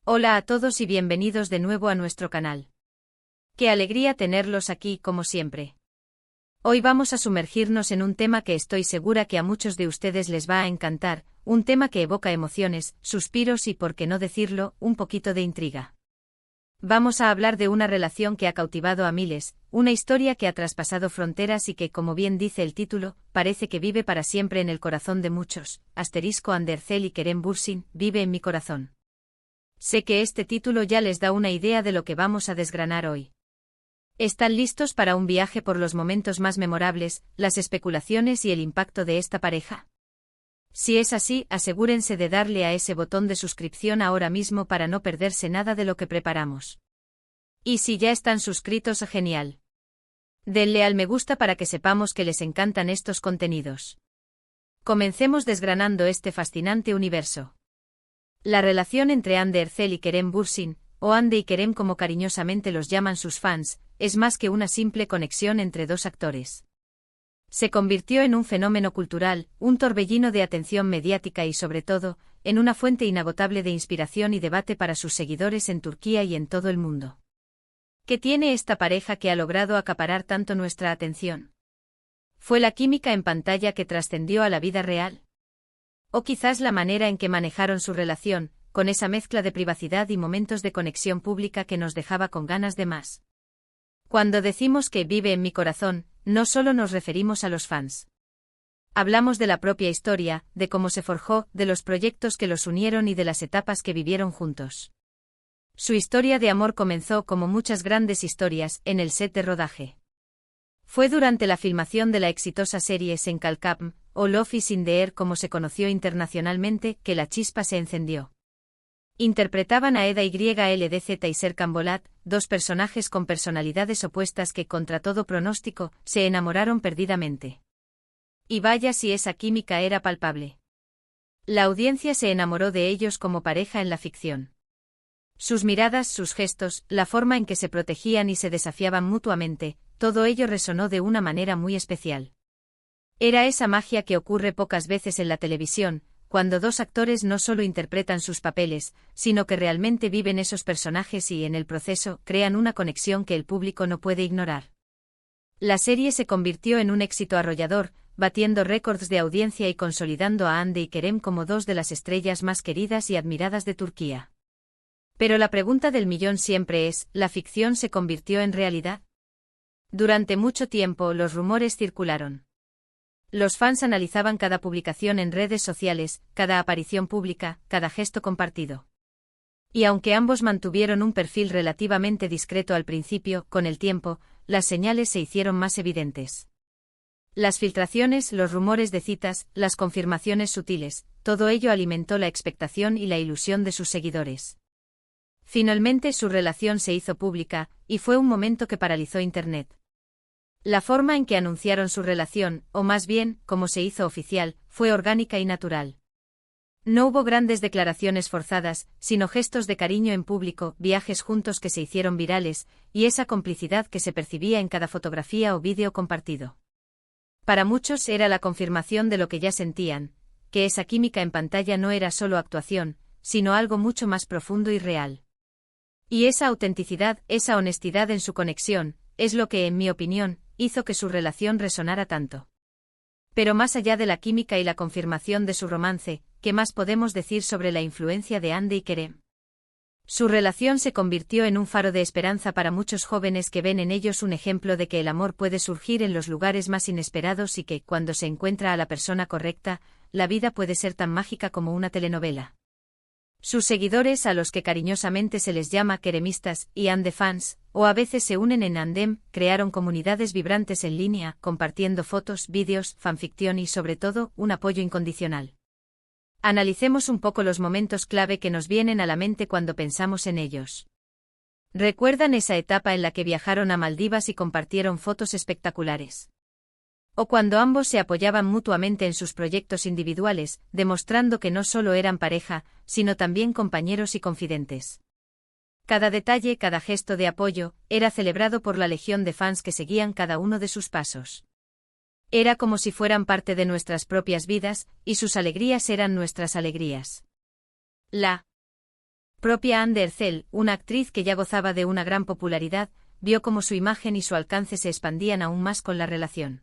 Hola a todos y bienvenidos de nuevo a nuestro canal. Qué alegría tenerlos aquí como siempre. Hoy vamos a sumergirnos en un tema que estoy segura que a muchos de ustedes les va a encantar, un tema que evoca emociones, suspiros y, por qué no decirlo, un poquito de intriga. Vamos a hablar de una relación que ha cautivado a miles, una historia que ha traspasado fronteras y que, como bien dice el título, parece que vive para siempre en el corazón de muchos. *Andercel y Kerem Bürsin, vive en mi corazón. Sé que este título ya les da una idea de lo que vamos a desgranar hoy. ¿Están listos para un viaje por los momentos más memorables, las especulaciones y el impacto de esta pareja? Si es así, asegúrense de darle a ese botón de suscripción ahora mismo para no perderse nada de lo que preparamos. Y si ya están suscritos, genial. Denle al me gusta para que sepamos que les encantan estos contenidos. Comencemos desgranando este fascinante universo. La relación entre Andercel y Kerem Bürsin, o Ande y Kerem como cariñosamente los llaman sus fans, es más que una simple conexión entre dos actores. Se convirtió en un fenómeno cultural, un torbellino de atención mediática y, sobre todo, en una fuente inagotable de inspiración y debate para sus seguidores en Turquía y en todo el mundo. ¿Qué tiene esta pareja que ha logrado acaparar tanto nuestra atención? ¿Fue la química en pantalla que trascendió a la vida real? O quizás la manera en que manejaron su relación, con esa mezcla de privacidad y momentos de conexión pública que nos dejaba con ganas de más. Cuando decimos que vive en mi corazón, no solo nos referimos a los fans. Hablamos de la propia historia, de cómo se forjó, de los proyectos que los unieron y de las etapas que vivieron juntos. Su historia de amor comenzó, como muchas grandes historias, en el set de rodaje. Fue durante la filmación de la exitosa serie Sen Kalkapm, o Love is in the Air como se conoció internacionalmente, que la chispa se encendió. Interpretaban a Eda Yldzz y Serkan Bolat, dos personajes con personalidades opuestas que, contra todo pronóstico, se enamoraron perdidamente. Y vaya si esa química era palpable. La audiencia se enamoró de ellos como pareja en la ficción. Sus miradas, sus gestos, la forma en que se protegían y se desafiaban mutuamente, todo ello resonó de una manera muy especial. Era esa magia que ocurre pocas veces en la televisión, cuando dos actores no solo interpretan sus papeles, sino que realmente viven esos personajes y, en el proceso, crean una conexión que el público no puede ignorar. La serie se convirtió en un éxito arrollador, batiendo récords de audiencia y consolidando a Hande y Kerem como dos de las estrellas más queridas y admiradas de Turquía. Pero la pregunta del millón siempre es, ¿la ficción se convirtió en realidad? Durante mucho tiempo los rumores circularon. Los fans analizaban cada publicación en redes sociales, cada aparición pública, cada gesto compartido. Y aunque ambos mantuvieron un perfil relativamente discreto al principio, con el tiempo, las señales se hicieron más evidentes. Las filtraciones, los rumores de citas, las confirmaciones sutiles, todo ello alimentó la expectación y la ilusión de sus seguidores. Finalmente su relación se hizo pública, y fue un momento que paralizó Internet. La forma en que anunciaron su relación, o más bien, cómo se hizo oficial, fue orgánica y natural. No hubo grandes declaraciones forzadas, sino gestos de cariño en público, viajes juntos que se hicieron virales, y esa complicidad que se percibía en cada fotografía o vídeo compartido. Para muchos era la confirmación de lo que ya sentían, que esa química en pantalla no era solo actuación, sino algo mucho más profundo y real. Y esa autenticidad, esa honestidad en su conexión, es lo que, en mi opinión, hizo que su relación resonara tanto. Pero más allá de la química y la confirmación de su romance, ¿qué más podemos decir sobre la influencia de Hande y Kerem? Su relación se convirtió en un faro de esperanza para muchos jóvenes que ven en ellos un ejemplo de que el amor puede surgir en los lugares más inesperados y que, cuando se encuentra a la persona correcta, la vida puede ser tan mágica como una telenovela. Sus seguidores, a los que cariñosamente se les llama keremistas y Hande fans, o a veces se unen en Andem, crearon comunidades vibrantes en línea, compartiendo fotos, vídeos, fanficción y, sobre todo, un apoyo incondicional. Analicemos un poco los momentos clave que nos vienen a la mente cuando pensamos en ellos. ¿Recuerdan esa etapa en la que viajaron a Maldivas y compartieron fotos espectaculares? O cuando ambos se apoyaban mutuamente en sus proyectos individuales, demostrando que no solo eran pareja, sino también compañeros y confidentes. Cada detalle, cada gesto de apoyo, era celebrado por la legión de fans que seguían cada uno de sus pasos. Era como si fueran parte de nuestras propias vidas, y sus alegrías eran nuestras alegrías. La Propia Anne Ercel, una actriz que ya gozaba de una gran popularidad, vio cómo su imagen y su alcance se expandían aún más con la relación.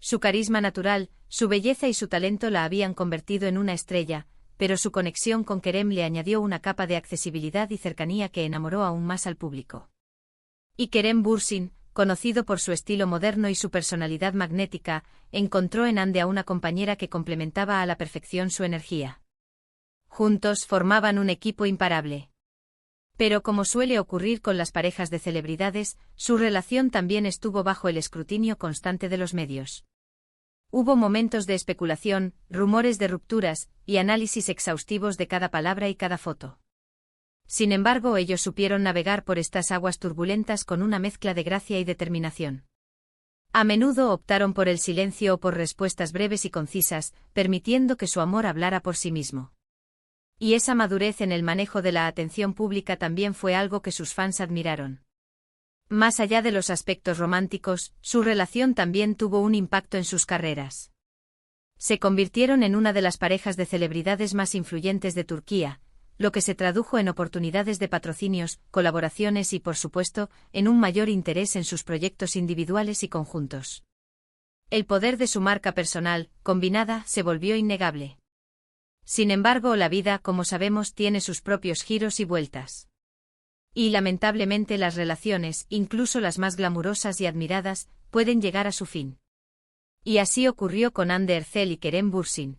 Su carisma natural, su belleza y su talento la habían convertido en una estrella, pero su conexión con Kerem le añadió una capa de accesibilidad y cercanía que enamoró aún más al público. Y Kerem Bürsin, conocido por su estilo moderno y su personalidad magnética, encontró en Anne a una compañera que complementaba a la perfección su energía. Juntos formaban un equipo imparable. Pero como suele ocurrir con las parejas de celebridades, su relación también estuvo bajo el escrutinio constante de los medios. Hubo momentos de especulación, rumores de rupturas, y análisis exhaustivos de cada palabra y cada foto. Sin embargo, ellos supieron navegar por estas aguas turbulentas con una mezcla de gracia y determinación. A menudo optaron por el silencio o por respuestas breves y concisas, permitiendo que su amor hablara por sí mismo. Y esa madurez en el manejo de la atención pública también fue algo que sus fans admiraron. Más allá de los aspectos románticos, su relación también tuvo un impacto en sus carreras. Se convirtieron en una de las parejas de celebridades más influyentes de Turquía, lo que se tradujo en oportunidades de patrocinios, colaboraciones y, por supuesto, en un mayor interés en sus proyectos individuales y conjuntos. El poder de su marca personal, combinada, se volvió innegable. Sin embargo, la vida, como sabemos, tiene sus propios giros y vueltas. Y lamentablemente las relaciones, incluso las más glamurosas y admiradas, pueden llegar a su fin. Y así ocurrió con Anne Ercel y Kerem Bürsin.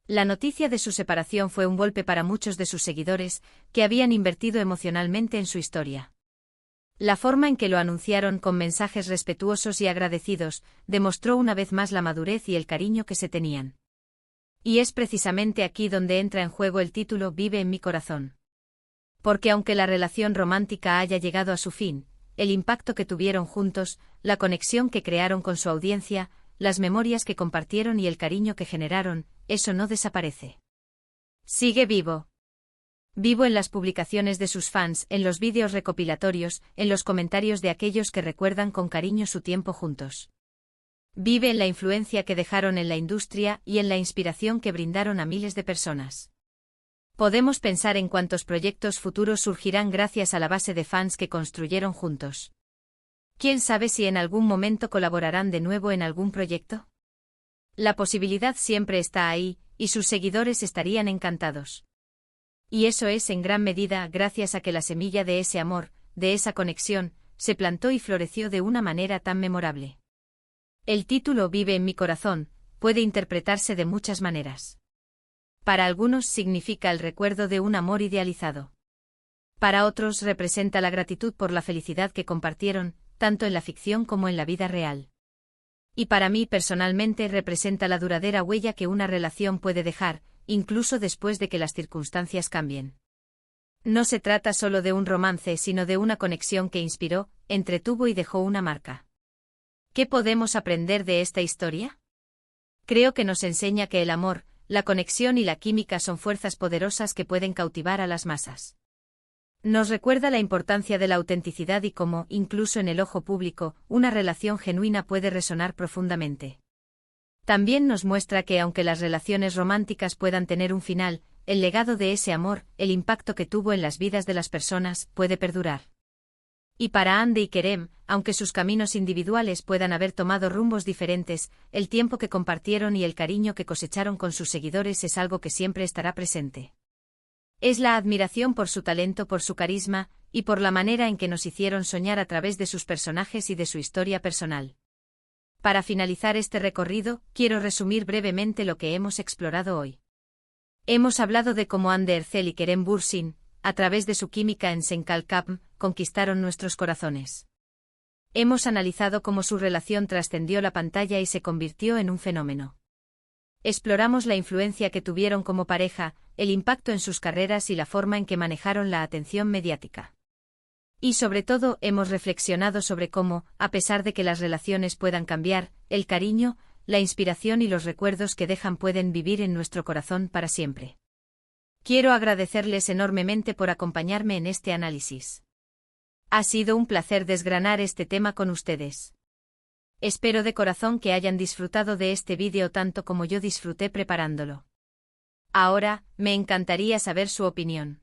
La noticia de su separación fue un golpe para muchos de sus seguidores, que habían invertido emocionalmente en su historia. La forma en que lo anunciaron con mensajes respetuosos y agradecidos, demostró una vez más la madurez y el cariño que se tenían. Y es precisamente aquí donde entra en juego el título Vive en mi corazón. Porque aunque la relación romántica haya llegado a su fin, el impacto que tuvieron juntos, la conexión que crearon con su audiencia, las memorias que compartieron y el cariño que generaron, eso no desaparece. Sigue vivo. Vivo en las publicaciones de sus fans, en los vídeos recopilatorios, en los comentarios de aquellos que recuerdan con cariño su tiempo juntos. Vive en la influencia que dejaron en la industria y en la inspiración que brindaron a miles de personas. Podemos pensar en cuántos proyectos futuros surgirán gracias a la base de fans que construyeron juntos. ¿Quién sabe si en algún momento colaborarán de nuevo en algún proyecto? La posibilidad siempre está ahí, y sus seguidores estarían encantados. Y eso es en gran medida gracias a que la semilla de ese amor, de esa conexión, se plantó y floreció de una manera tan memorable. El título Vive en mi corazón puede interpretarse de muchas maneras. Para algunos significa el recuerdo de un amor idealizado. Para otros representa la gratitud por la felicidad que compartieron, tanto en la ficción como en la vida real. Y para mí personalmente representa la duradera huella que una relación puede dejar, incluso después de que las circunstancias cambien. No se trata solo de un romance, sino de una conexión que inspiró, entretuvo y dejó una marca. ¿Qué podemos aprender de esta historia? Creo que nos enseña que el amor, la conexión y la química son fuerzas poderosas que pueden cautivar a las masas. Nos recuerda la importancia de la autenticidad y cómo, incluso en el ojo público, una relación genuina puede resonar profundamente. También nos muestra que aunque las relaciones románticas puedan tener un final, el legado de ese amor, el impacto que tuvo en las vidas de las personas, puede perdurar. Y para Anne y Kerem, aunque sus caminos individuales puedan haber tomado rumbos diferentes, el tiempo que compartieron y el cariño que cosecharon con sus seguidores es algo que siempre estará presente. Es la admiración por su talento, por su carisma, y por la manera en que nos hicieron soñar a través de sus personajes y de su historia personal. Para finalizar este recorrido, quiero resumir brevemente lo que hemos explorado hoy. Hemos hablado de cómo Anne Ercel y Kerem Bürsin, a través de su química en Senkalkapm, conquistaron nuestros corazones. Hemos analizado cómo su relación trascendió la pantalla y se convirtió en un fenómeno. Exploramos la influencia que tuvieron como pareja, el impacto en sus carreras y la forma en que manejaron la atención mediática. Y sobre todo, hemos reflexionado sobre cómo, a pesar de que las relaciones puedan cambiar, el cariño, la inspiración y los recuerdos que dejan pueden vivir en nuestro corazón para siempre. Quiero agradecerles enormemente por acompañarme en este análisis. Ha sido un placer desgranar este tema con ustedes. Espero de corazón que hayan disfrutado de este vídeo tanto como yo disfruté preparándolo. Ahora, me encantaría saber su opinión.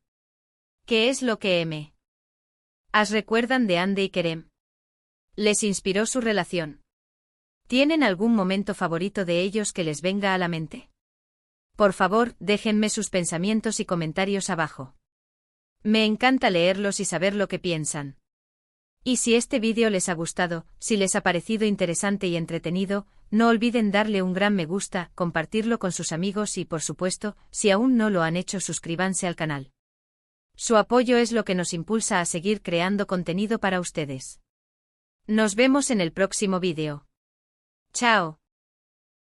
¿Qué es lo que M? ¿As recuerdan de Andy y Kerem? ¿Les inspiró su relación? ¿Tienen algún momento favorito de ellos que les venga a la mente? Por favor, déjenme sus pensamientos y comentarios abajo. Me encanta leerlos y saber lo que piensan. Y si este vídeo les ha gustado, si les ha parecido interesante y entretenido, no olviden darle un gran me gusta, compartirlo con sus amigos y, por supuesto, si aún no lo han hecho, suscríbanse al canal. Su apoyo es lo que nos impulsa a seguir creando contenido para ustedes. Nos vemos en el próximo vídeo. Chao.